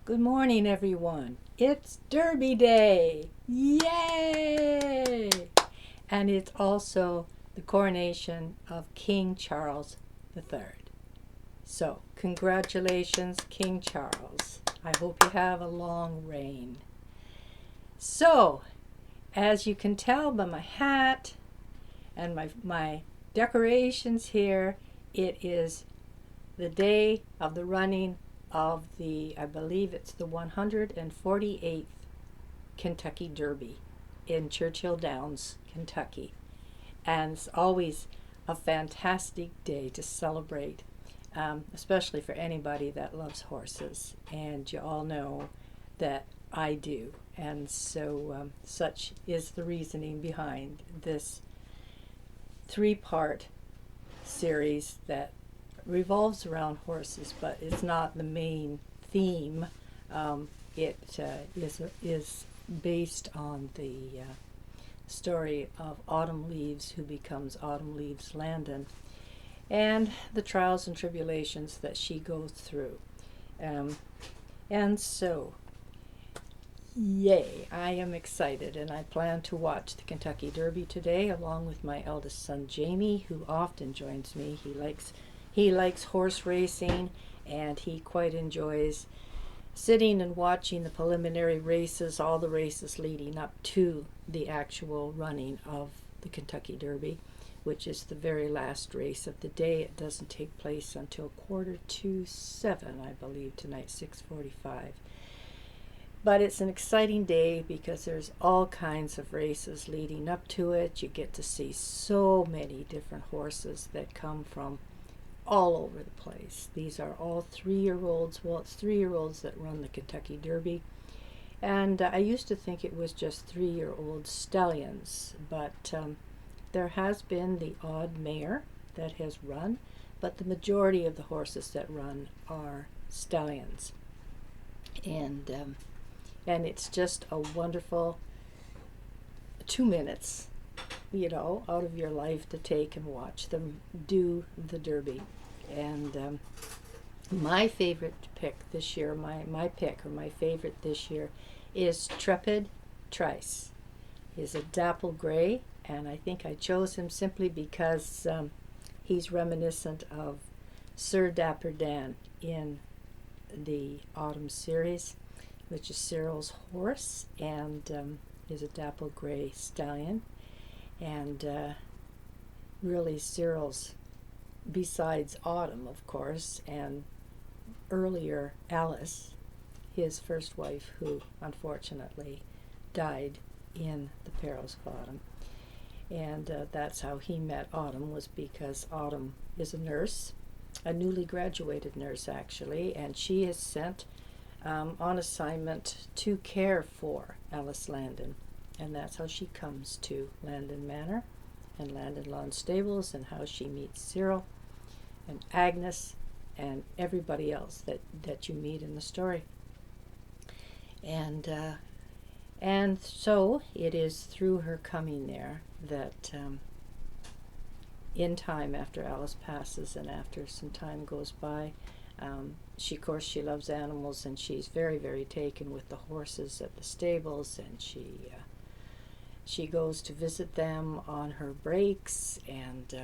Good morning, everyone. It's Derby Day. Yay! And it's also the coronation of King Charles III. So, congratulations, King Charles. I hope you have a long reign. So, as you can tell by my hat and my decorations here, it is the day of the running of I believe it's the 148th Kentucky Derby in Churchill Downs, Kentucky. And it's always a fantastic day to celebrate, especially for anybody that loves horses. And you all know that I do. And so, such is the reasoning behind this three-part series that revolves around horses, but it's not the main theme. It is based on the story of Autumn Leaves, who becomes Autumn Leaves Landon, and the trials and tribulations that she goes through. And so, yay, I am excited, and I plan to watch the Kentucky Derby today along with my eldest son Jamie, who often joins me. He likes horse racing, and he quite enjoys sitting and watching the preliminary races, all the races leading up to the actual running of the Kentucky Derby, which is the very last race of the day. It doesn't take place until 6:45, I believe, tonight, 6:45. But it's an exciting day because there's all kinds of races leading up to it. You get to see so many different horses that come from all over the place. These are all 3-year-olds. Well, it's 3-year-olds that run the Kentucky Derby. And I used to think it was just 3-year-old stallions, but there has been the odd mare that has run, but the majority of the horses that run are stallions. And it's just a wonderful 2 minutes, out of your life to take and watch them do the Derby. And my favorite pick this year, my pick or my favorite this year is Trepid Trice. He's a dapple gray, and I think I chose him simply because he's reminiscent of Sir Dapper Dan in the Autumn series, which is Cyril's horse, and is a dapple gray stallion. And really Cyril's, besides Autumn, of course, and earlier Alice, his first wife, who unfortunately died in the perils of Autumn. And that's how he met Autumn, was because Autumn is a nurse, a newly graduated nurse actually, and she is sent on assignment to care for Alice Landon. And that's how she comes to Landon Manor and Landon Lawn Stables, and how she meets Cyril and Agnes and everybody else that you meet in the story. And so it is through her coming there that in time, after Alice passes and after some time goes by, she loves animals, and she's very, very taken with the horses at the stables, and she goes to visit them on her breaks, and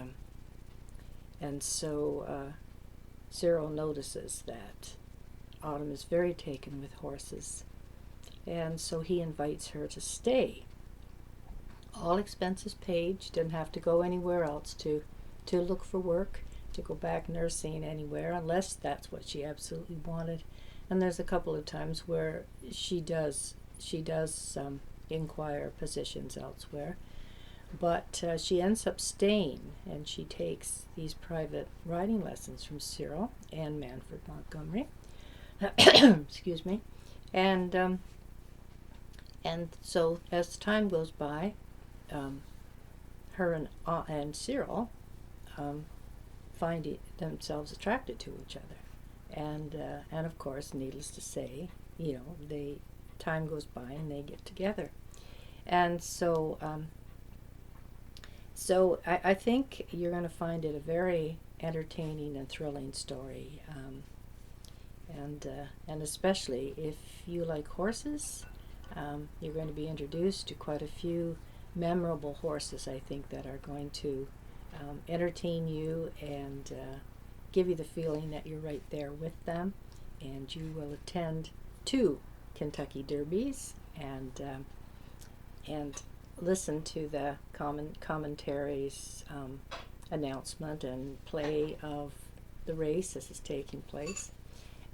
so Cyril notices that Autumn is very taken with horses, and so he invites her to stay. All expenses paid. She didn't have to go anywhere else to look for work, to go back nursing anywhere, unless that's what she absolutely wanted. And there's a couple of times where she does inquire positions elsewhere, but she ends up staying, and she takes these private riding lessons from Cyril and Manfred Montgomery. Excuse me. And so as time goes by, her and Cyril find themselves attracted to each other, and of course, needless to say, time goes by and they get together. And so I think you're going to find it a very entertaining and thrilling story. and especially if you like horses, you're going to be introduced to quite a few memorable horses, I think, that are going to entertain you and give you the feeling that you're right there with them, and you will attend 2 Kentucky Derbies and listen to the commentaries, announcement and play of the race as is taking place.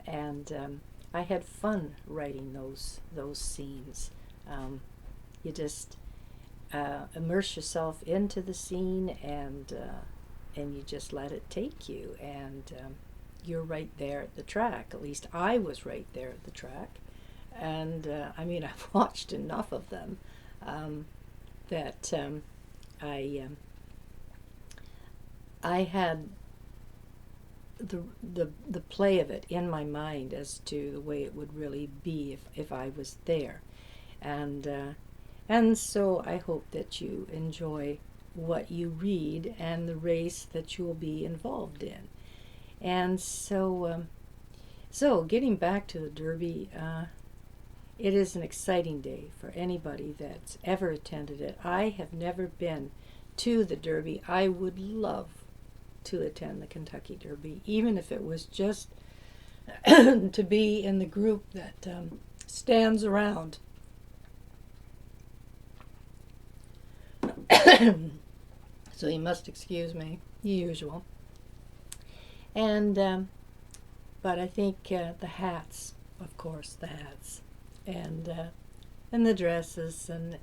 And I had fun writing those scenes. You just immerse yourself into the scene, and you just let it take you, and you're right there at the track. At least I was right there at the track, and I mean, I've watched enough of them that I had the play of it in my mind as to the way it would really be if I was there, and so I hope that you enjoy what you read and the race that you will be involved in. And so getting back to the Derby, it is an exciting day for anybody that's ever attended it. I have never been to the Derby. I would love to attend the Kentucky Derby, even if it was just to be in the group that stands around. So you must excuse me, usual. And but I think the hats, of course, the hats, and the dresses, and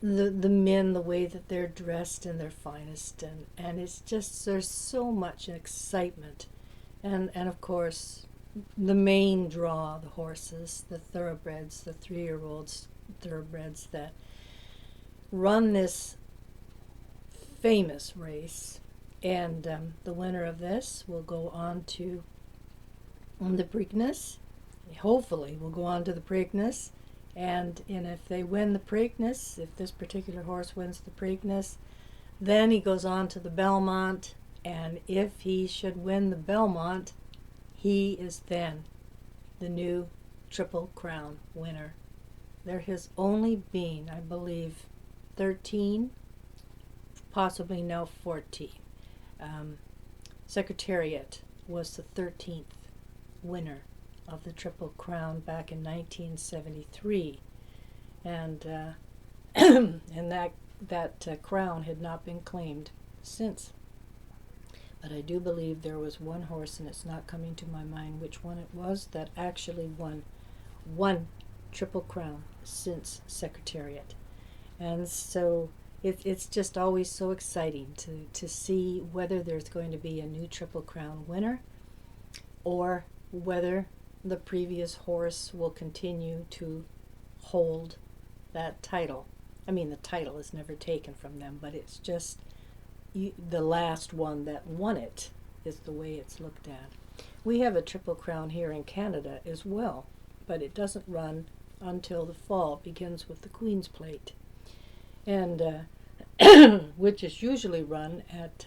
the men, the way that they're dressed in their finest, and it's just, there's so much excitement, and of course the main draw, the horses, the thoroughbreds, the 3-year-olds thoroughbreds that run this famous race, and the winner of this will go on to the Preakness. Hopefully will go on to the Preakness, and if they win the Preakness, if this particular horse wins the Preakness, then he goes on to the Belmont, and if he should win the Belmont, he is then the new Triple Crown winner. There has only been, I believe, 13, possibly now 14. Secretariat was the 13th winner of the Triple Crown back in 1973, and and that crown had not been claimed since. But I do believe there was one horse, and it's not coming to my mind which one it was, that actually won one Triple Crown since Secretariat. And so it's just always so exciting to see whether there's going to be a new Triple Crown winner, or whether the previous horse will continue to hold that title. I mean, the title is never taken from them, but it's just the last one that won it is the way it's looked at. We have a Triple Crown here in Canada as well, but it doesn't run until the fall. It begins with the Queen's Plate, and which is usually run at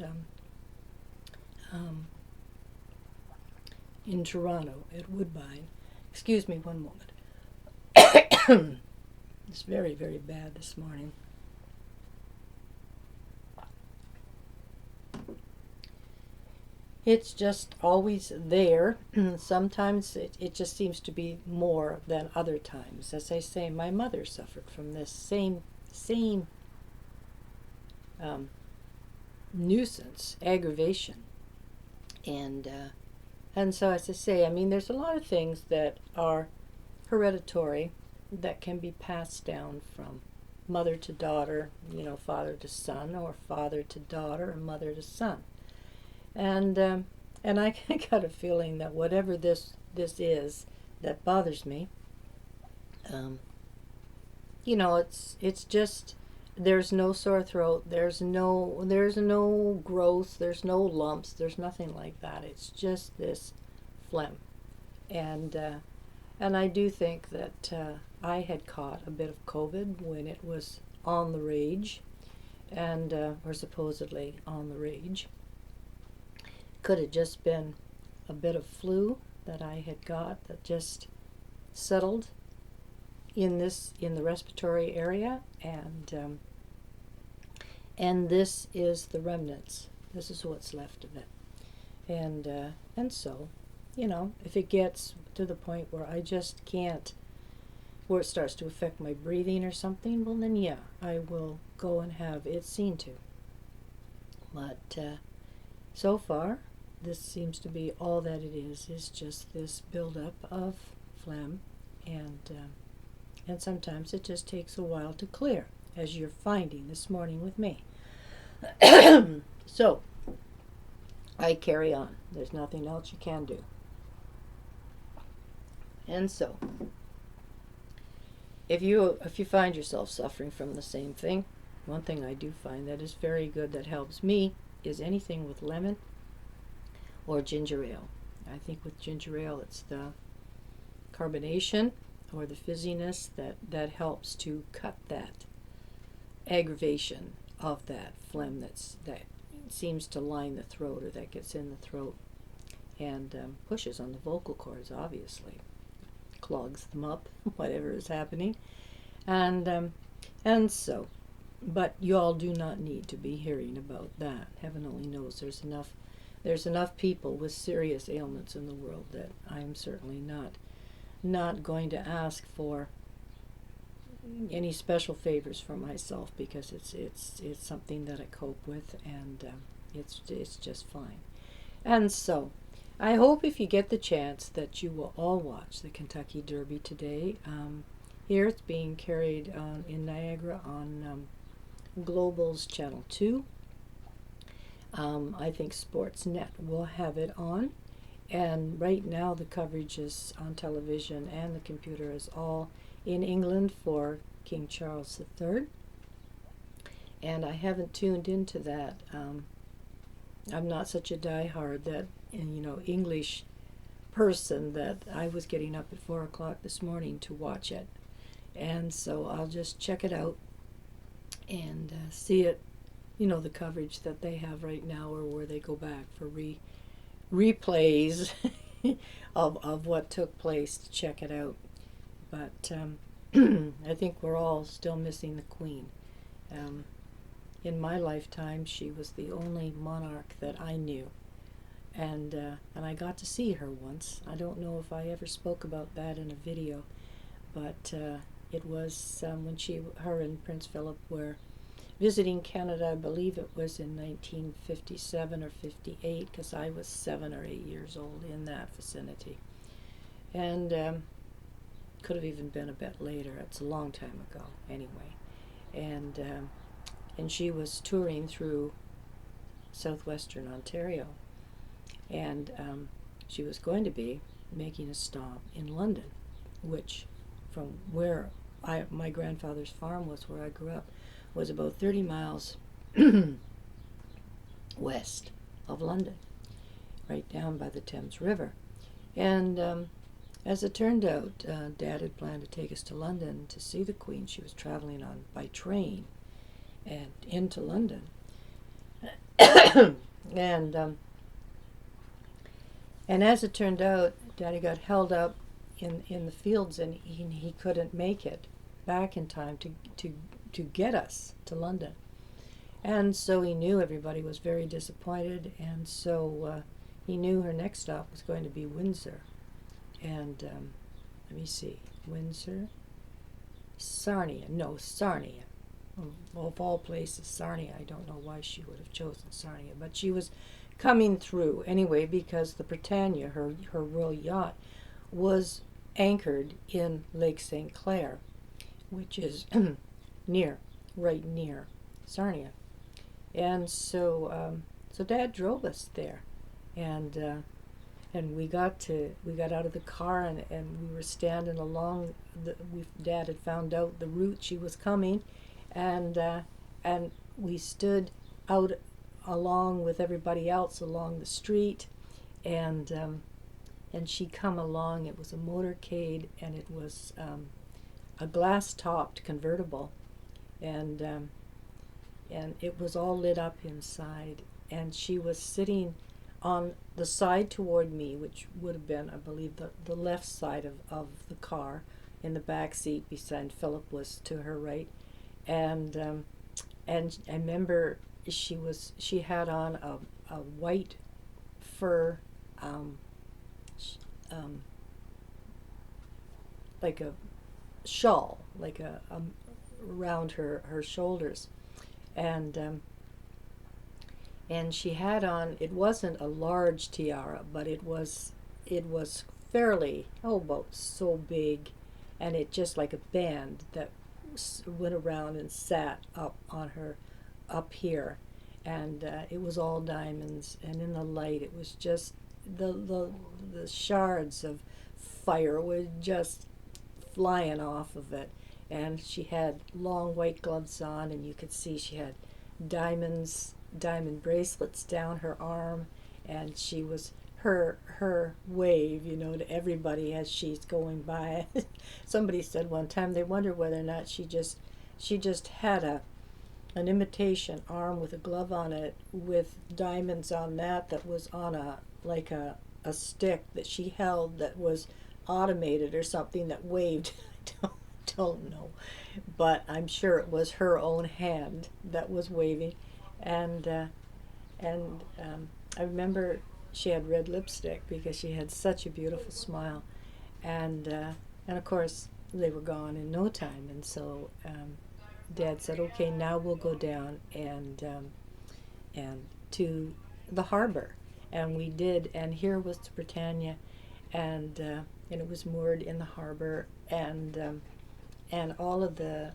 in Toronto at Woodbine. Excuse me one moment. It's very, very bad this morning. It's just always there. Sometimes it just seems to be more than other times. As I say, my mother suffered from this same nuisance, aggravation. And so, as I say, I mean, there's a lot of things that are hereditary that can be passed down from mother to daughter, father to son, or father to daughter, and mother to son. And I got a feeling that whatever this is that bothers me, it's just, there's no sore throat, there's no growth, there's no lumps, there's nothing like that. It's just this phlegm, and I do think that I had caught a bit of COVID when it was on the rage, or supposedly on the rage. Could have just been a bit of flu that I had got that just settled in the respiratory area, and this is the remnants. This is what's left of it, and so, if it gets to the point where I just can't, where it starts to affect my breathing or something, well then yeah, I will go and have it seen to. But so far, this seems to be all that it is just this buildup of phlegm, and sometimes it just takes a while to clear, as you're finding this morning with me. So, I carry on. There's nothing else you can do. And so, if you find yourself suffering from the same thing, one thing I do find that is very good that helps me is anything with lemon or ginger ale. I think with ginger ale it's the carbonation or the fizziness that helps to cut that aggravation of that phlegm that seems to line the throat, or that gets in the throat and pushes on the vocal cords, obviously. Clogs them up, whatever is happening. And so, but you all do not need to be hearing about that. Heaven only knows there's enough people with serious ailments in the world that I'm certainly not going to ask for any special favors for myself, because it's something that I cope with, and it's just fine. And so, I hope if you get the chance that you will all watch the Kentucky Derby today. Here it's being carried in Niagara on Global's Channel 2. I think Sportsnet will have it on. And right now the coverage is on television and the computer is all in England for King Charles III. And I haven't tuned into that. I'm not such a diehard that, English person that I was getting up at 4 o'clock this morning to watch it. And so I'll just check it out and see it, the coverage that they have right now, or where they go back for replays of what took place, to check it out. But I think we're all still missing the Queen. In my lifetime, she was the only monarch that I knew, and I got to see her once. I don't know if I ever spoke about that in a video, but it was when her and Prince Philip were visiting Canada. I believe it was in 1957 or 58, because I was 7 or 8 years old, in that vicinity. And could have even been a bit later. It's a long time ago, anyway. And she was touring through southwestern Ontario, and she was going to be making a stop in London, which, from where my grandfather's farm was, where I grew up, was about 30 miles west of London, right down by the Thames River. And as it turned out, Dad had planned to take us to London to see the Queen. She was traveling by train and into London. And as it turned out, Daddy got held up in the fields, and he couldn't make it back in time to get us to London. And so he knew everybody was very disappointed, and so he knew her next stop was going to be Windsor. And let me see, Windsor, Sarnia. Of all places, Sarnia. I don't know why she would have chosen Sarnia, but she was coming through anyway, because the Britannia, her royal yacht, was anchored in Lake St. Clair, which is right near Sarnia. And so Dad drove us there, and we got out of the car, and we were standing along. Dad had found out the route she was coming, and we stood out along with everybody else along the street, and she come along. It was a motorcade, and it was a glass-topped convertible, and it was all lit up inside, and she was sitting on the side toward me, which would have been, I believe, the left side of the car, in the back seat beside Philip was to her right, and I remember she had on a white fur, sh- um, like a shawl, like a around her shoulders, and she had on, it wasn't a large tiara, but it was fairly, about so big, and it just like a band that went around and sat up on her, up here, and it was all diamonds, and in the light it was just the shards of fire were just flying off of it, and she had long white gloves on, and you could see she had diamond bracelets down her arm, and she was her wave, to everybody as she's going by. Somebody said one time they wonder whether or not she just had an imitation arm with a glove on it with diamonds on that was on a stick that she held that was automated or something that waved. I don't know, but I'm sure it was her own hand that was waving, and I remember she had red lipstick because she had such a beautiful smile, and of course they were gone in no time, and so Dad said, "Okay, now we'll go down and to the harbor," and we did, and here was the Britannia, and it was moored in the harbor, and all of the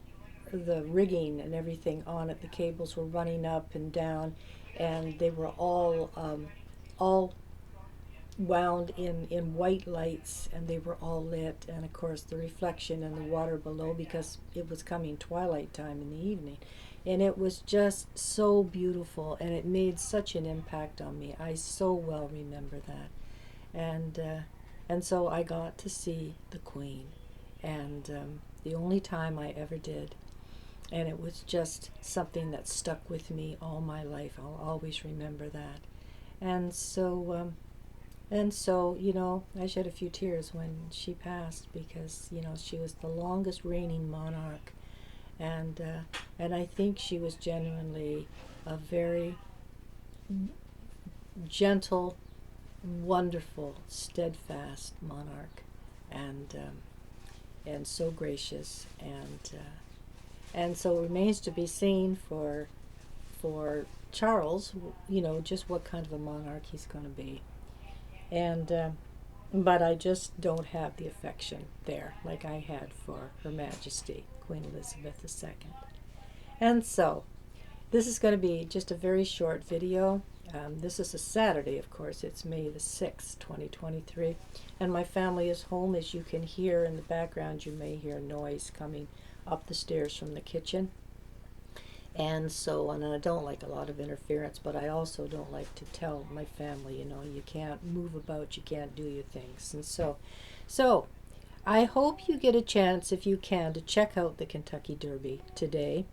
rigging and everything on it, the cables were running up and down, and they were all wound in white lights, and they were all lit, and of course the reflection in the water below, because it was coming twilight time in the evening, and it was just so beautiful, and it made such an impact on me. I so well remember that, and so I got to see the Queen, and the only time I ever did, and it was just something that stuck with me all my life. I'll always remember that, and so I shed a few tears when she passed, because she was the longest reigning monarch, and I think she was genuinely a very gentle, wonderful, steadfast monarch, and so gracious, and so it remains to be seen for Charles, just what kind of a monarch he's going to be, and but I just don't have the affection there like I had for Her Majesty Queen Elizabeth II. And so this is going to be just a very short video. This is a Saturday, of course. It's May the 6th, 2023. And my family is home. As you can hear in the background, you may hear noise coming up the stairs from the kitchen. And so, and I don't like a lot of interference, but I also don't like to tell my family, you can't move about, you can't do your things. And so I hope you get a chance, if you can, to check out the Kentucky Derby today.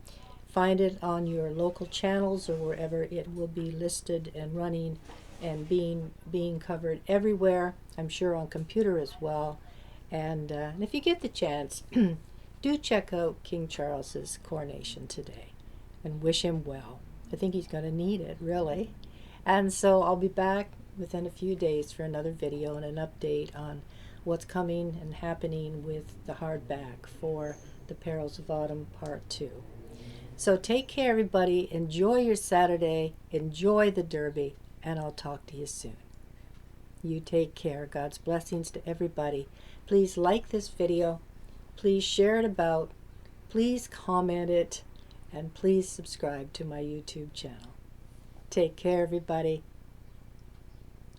Find it on your local channels or wherever it will be listed and running and being covered everywhere. I'm sure on computer as well. And if you get the chance, do check out King Charles's coronation today and wish him well. I think he's going to need it, really. And so I'll be back within a few days for another video and an update on what's coming and happening with the hardback for The Perils of Autumn Part 2. So take care, everybody. Enjoy your Saturday. Enjoy the Derby. And I'll talk to you soon. You take care. God's blessings to everybody. Please like this video. Please share it about. Please comment it. And please subscribe to my YouTube channel. Take care, everybody.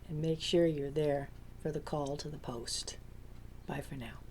And make sure you're there for the call to the post. Bye for now.